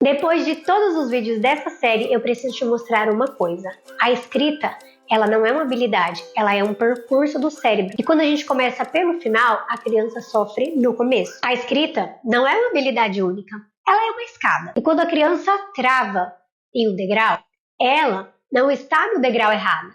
Depois de todos os vídeos dessa série, eu preciso te mostrar uma coisa. A escrita, ela não é uma habilidade, ela é um percurso do cérebro. E quando a gente começa pelo final, a criança sofre no começo. A escrita não é uma habilidade única, ela é uma escada. E quando a criança trava em um degrau, ela não está no degrau errado.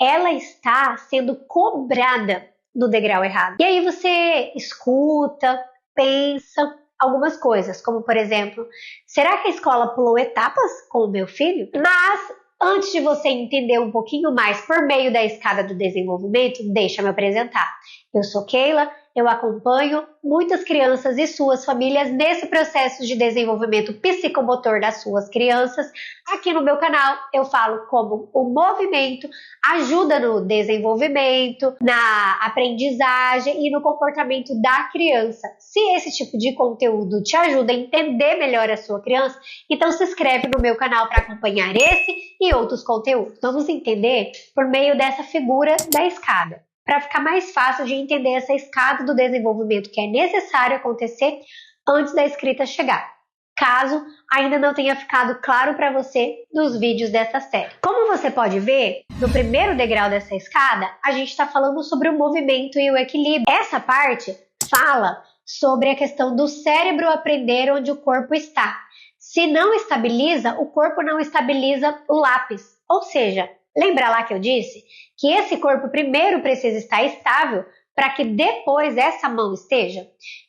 Ela está sendo cobrada no degrau errado. E aí você escuta, pensa algumas coisas, como por exemplo, será que a escola pulou etapas com o meu filho? Mas antes de você entender um pouquinho mais por meio da escada do desenvolvimento, deixa eu me apresentar. Eu sou Keila, eu acompanho muitas crianças e suas famílias nesse processo de desenvolvimento psicomotor das suas crianças. Aqui no meu canal eu falo como o movimento ajuda no desenvolvimento, na aprendizagem e no comportamento da criança. Se esse tipo de conteúdo te ajuda a entender melhor a sua criança, então se inscreve no meu canal para acompanhar esse e outros conteúdos. Vamos entender por meio dessa figura da escada, para ficar mais fácil de entender essa escada do desenvolvimento que é necessário acontecer antes da escrita chegar, caso ainda não tenha ficado claro para você nos vídeos dessa série. Como você pode ver, no primeiro degrau dessa escada, a gente está falando sobre o movimento e o equilíbrio. Essa parte fala sobre a questão do cérebro aprender onde o corpo está. Se não estabiliza, o corpo não estabiliza o lápis. Ou seja, lembra lá que eu disse que esse corpo primeiro precisa estar estável para que depois essa mão esteja?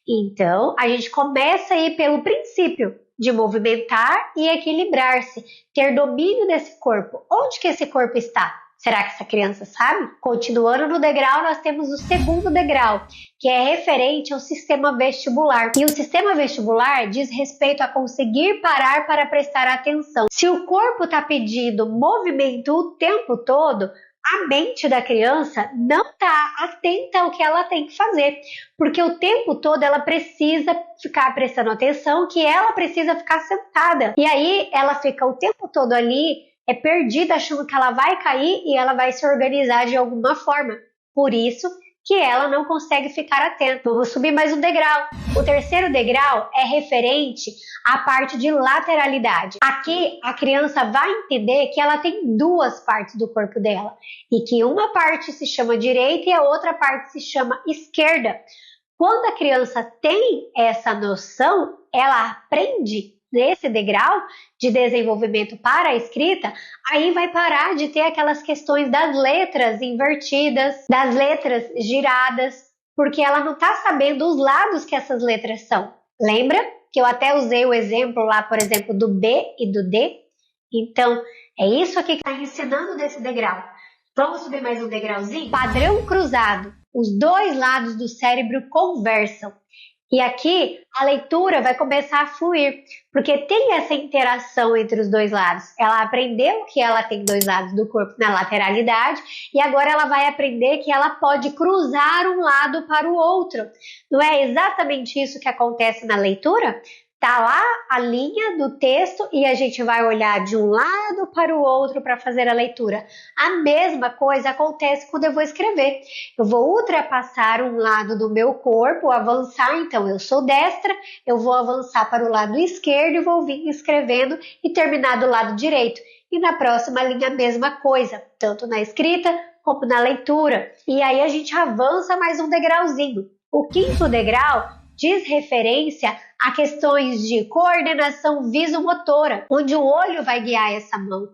Então, a gente começa aí pelo princípio de movimentar e equilibrar-se, ter domínio desse corpo. Onde que esse corpo está? Será que essa criança sabe? Continuando no degrau, nós temos o segundo degrau, que é referente ao sistema vestibular. E o sistema vestibular diz respeito a conseguir parar para prestar atenção. Se o corpo está pedindo movimento o tempo todo, a mente da criança não está atenta ao que ela tem que fazer, porque o tempo todo ela precisa ficar prestando atenção, que ela precisa ficar sentada. E aí ela fica o tempo todo ali, perdida, achando que ela vai cair e ela vai se organizar de alguma forma. Por isso que ela não consegue ficar atenta. Vamos subir mais um degrau. O terceiro degrau é referente à parte de lateralidade. Aqui a criança vai entender que ela tem duas partes do corpo dela e que uma parte se chama direita e a outra parte se chama esquerda. Quando a criança tem essa noção, ela aprende nesse degrau de desenvolvimento para a escrita, aí vai parar de ter aquelas questões das letras invertidas, das letras giradas, porque ela não está sabendo os lados que essas letras são. Lembra que eu até usei o exemplo lá, por exemplo, do B e do D? Então, é isso aqui que está ensinando nesse degrau. Vamos subir mais um degrauzinho? Padrão cruzado. Os dois lados do cérebro conversam. E aqui a leitura vai começar a fluir, porque tem essa interação entre os dois lados. Ela aprendeu que ela tem dois lados do corpo na lateralidade e agora ela vai aprender que ela pode cruzar um lado para o outro. Não é exatamente isso que acontece na leitura? Tá lá a linha do texto e a gente vai olhar de um lado para o outro para fazer a leitura. A mesma coisa acontece quando eu vou escrever. Eu vou ultrapassar um lado do meu corpo, avançar, então eu sou destra, eu vou avançar para o lado esquerdo e vou vir escrevendo e terminar do lado direito. E na próxima linha a mesma coisa, tanto na escrita como na leitura. E aí a gente avança mais um degrauzinho. O quinto degrau diz referência a questões de coordenação visomotora, onde o olho vai guiar essa mão.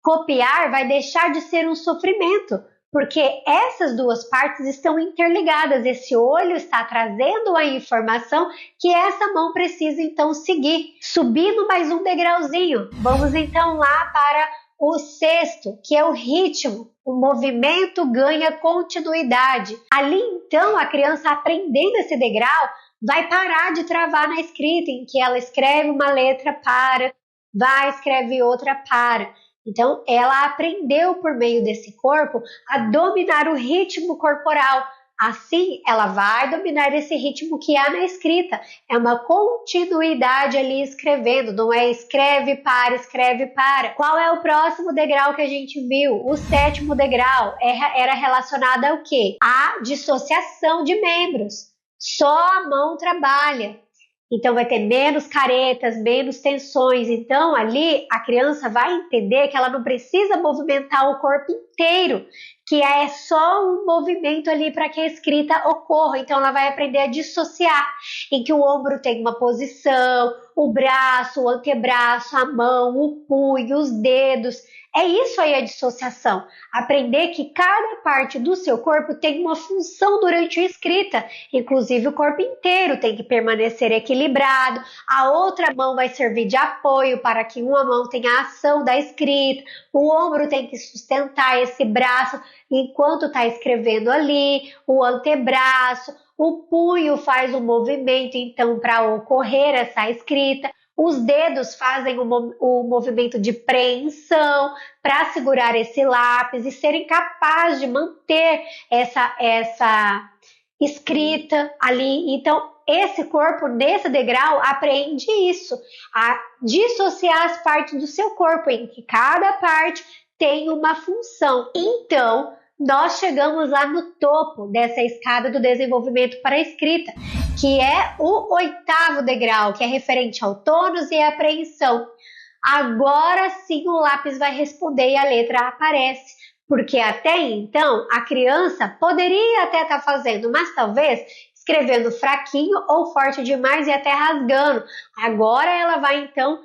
Copiar vai deixar de ser um sofrimento, porque essas duas partes estão interligadas. Esse olho está trazendo a informação que essa mão precisa então seguir. Subindo mais um degrauzinho, vamos então lá para o sexto, que é o ritmo. O movimento ganha continuidade. Ali então a criança aprendendo esse degrau vai parar de travar na escrita, em que ela escreve uma letra, para, vai, escreve outra, para. Então, ela aprendeu por meio desse corpo a dominar o ritmo corporal. Assim, ela vai dominar esse ritmo que há na escrita. É uma continuidade ali escrevendo, não é escreve, para, escreve, para. Qual é o próximo degrau que a gente viu? O sétimo degrau era relacionado ao quê? A dissociação de membros. Só a mão trabalha. Então vai ter menos caretas, menos tensões. Então ali a criança vai entender que ela não precisa movimentar o corpo inteiro, que é só um movimento ali para que a escrita ocorra. Então ela vai aprender a dissociar, em que o ombro tem uma posição, o braço, o antebraço, a mão, o punho, os dedos. É isso aí a dissociação. Aprender que cada parte do seu corpo tem uma função durante a escrita. Inclusive o corpo inteiro tem que permanecer equilibrado. A outra mão vai servir de apoio para que uma mão tenha a ação da escrita. O ombro tem que sustentar esse braço enquanto está escrevendo ali. O antebraço. O punho faz o movimento, então, para ocorrer essa escrita. Os dedos fazem o movimento de preensão para segurar esse lápis e serem capazes de manter essa escrita ali. Então, esse corpo, nesse degrau, aprende isso, a dissociar as partes do seu corpo, em que cada parte tem uma função. Então, nós chegamos lá no topo dessa escada do desenvolvimento para a escrita, que é o 8º degrau, que é referente ao tônus e à apreensão. Agora sim o lápis vai responder e a letra aparece, porque até então a criança poderia até estar fazendo, mas talvez escrevendo fraquinho ou forte demais e até rasgando. Agora ela vai então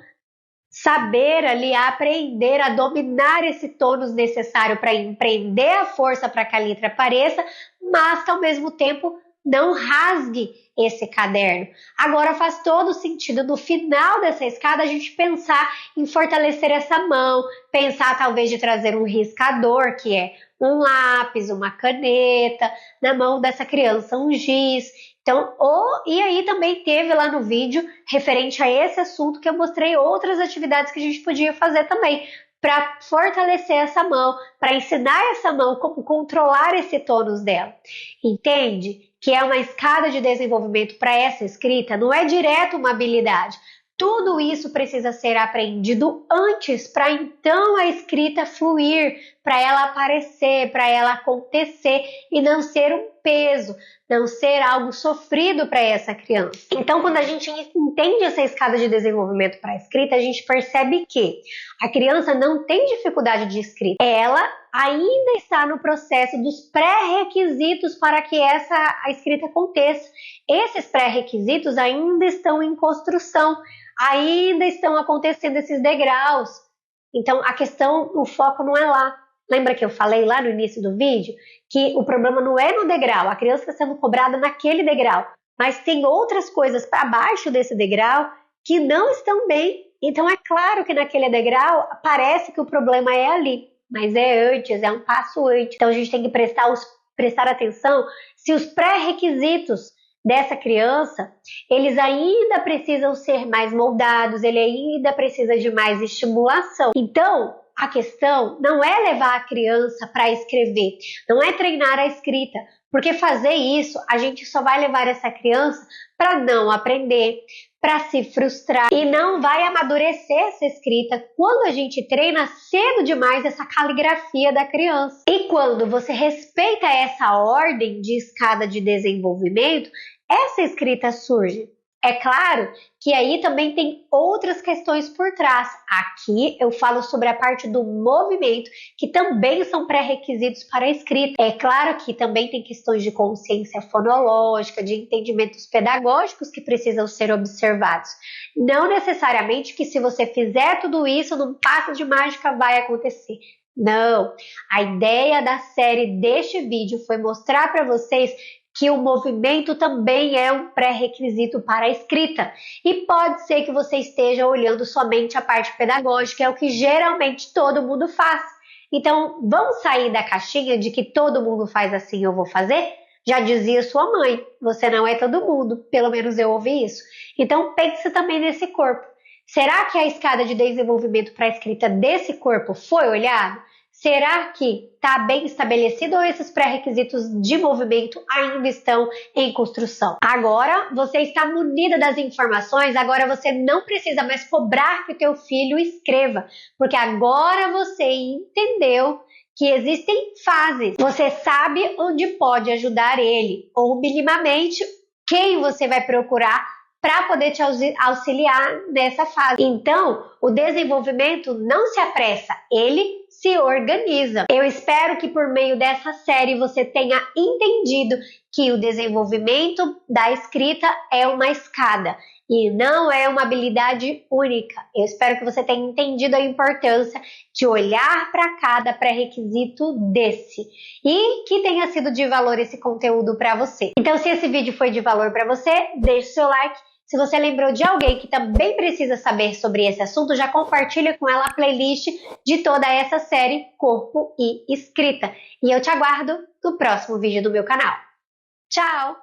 saber ali, aprender a dominar esse tônus necessário para empreender a força para que a letra apareça, mas que ao mesmo tempo não rasgue esse caderno. Agora faz todo sentido no final dessa escada a gente pensar em fortalecer essa mão, pensar talvez de trazer um riscador, que é um lápis, uma caneta, na mão dessa criança um giz. Então, e aí também teve lá no vídeo, referente a esse assunto, que eu mostrei outras atividades que a gente podia fazer também, para fortalecer essa mão, para ensinar essa mão como controlar esse tônus dela. Entende? Que é uma escada de desenvolvimento para essa escrita, não é direto uma habilidade. Tudo isso precisa ser aprendido antes, para então a escrita fluir, para ela aparecer, para ela acontecer e não ser um peso, não ser algo sofrido para essa criança. Então, quando a gente entende essa escada de desenvolvimento para a escrita, a gente percebe que a criança não tem dificuldade de escrita, ela ainda está no processo dos pré-requisitos para que a escrita aconteça. Esses pré-requisitos ainda estão em construção, ainda estão acontecendo esses degraus. Então, a questão, o foco não é lá. Lembra que eu falei lá no início do vídeo que o problema não é no degrau, a criança está sendo cobrada naquele degrau, mas tem outras coisas para baixo desse degrau que não estão bem. Então é claro que naquele degrau parece que o problema é ali, mas é antes, é um passo antes. Então a gente tem que prestar atenção se os pré-requisitos dessa criança, eles ainda precisam ser mais moldados, ele ainda precisa de mais estimulação. Então, a questão não é levar a criança para escrever, não é treinar a escrita, porque fazer isso a gente só vai levar essa criança para não aprender, para se frustrar e não vai amadurecer essa escrita quando a gente treina cedo demais essa caligrafia da criança. E quando você respeita essa ordem de escada de desenvolvimento, essa escrita surge. É claro que aí também tem outras questões por trás. Aqui eu falo sobre a parte do movimento, que também são pré-requisitos para a escrita. É claro que também tem questões de consciência fonológica, de entendimentos pedagógicos que precisam ser observados. Não necessariamente que se você fizer tudo isso, num passe de mágica vai acontecer. Não, a ideia da série deste vídeo foi mostrar para vocês que o movimento também é um pré-requisito para a escrita. E pode ser que você esteja olhando somente a parte pedagógica, é o que geralmente todo mundo faz. Então, vamos sair da caixinha de que todo mundo faz assim, eu vou fazer? Já dizia sua mãe, você não é todo mundo, pelo menos eu ouvi isso. Então, pense também nesse corpo. Será que a escada de desenvolvimento para a escrita desse corpo foi olhada? Será que está bem estabelecido ou esses pré-requisitos de movimento ainda estão em construção? Agora você está munida das informações, agora você não precisa mais cobrar que o teu filho escreva, porque agora você entendeu que existem fases. Você sabe onde pode ajudar ele, ou minimamente quem você vai procurar para poder te auxiliar nessa fase. Então, o desenvolvimento não se apressa, ele se organiza. Eu espero que por meio dessa série você tenha entendido que o desenvolvimento da escrita é uma escada e não é uma habilidade única. Eu espero que você tenha entendido a importância de olhar para cada pré-requisito desse e que tenha sido de valor esse conteúdo para você. Então, se esse vídeo foi de valor para você, deixe seu like. Se você lembrou de alguém que também precisa saber sobre esse assunto, já compartilha com ela a playlist de toda essa série Corpo e Escrita. E eu te aguardo no próximo vídeo do meu canal. Tchau!